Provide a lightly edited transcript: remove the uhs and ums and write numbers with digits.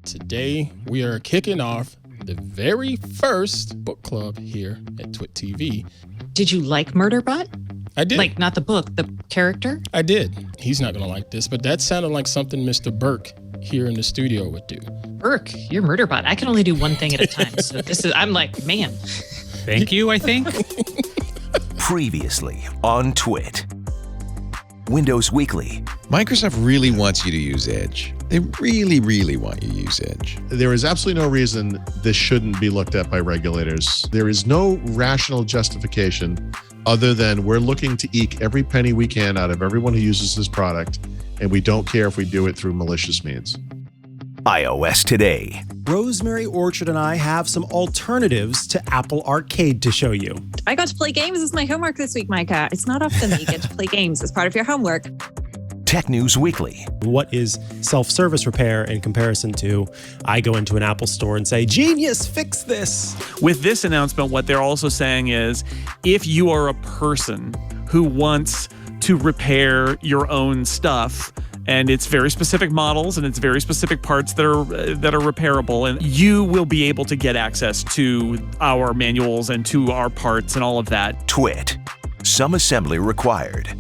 Today, we are kicking off the very first book club here at TWiT TV. Did you like Murderbot? I did. Like, not the book, the character? I did. He's not going to like this, but that sounded like something Mr. Burke here in the studio would do. Burke, you're Murderbot. I can only do one thing at a time. So I'm like, man. Thank you, I think. Previously on TWiT. Windows Weekly. Microsoft really wants you to use Edge. They really, really want you to use Edge. There is absolutely no reason this shouldn't be looked at by regulators. There is no rational justification other than we're looking to eke every penny we can out of everyone who uses this product, and we don't care if we do it through malicious means. iOS Today. Rosemary Orchard and I have some alternatives to Apple Arcade to show you. I got to play games as my homework this week, Micah. It's not often that you get to play games as part of your homework. Tech News Weekly. What is self-service repair in comparison to I go into an Apple store and say, genius, fix this? With this announcement, what they're also saying is if you are a person who wants to repair your own stuff, and it's very specific models and it's very specific parts that are repairable, and you will be able to get access to our manuals and to our parts and all of that. TWiT. Some assembly required.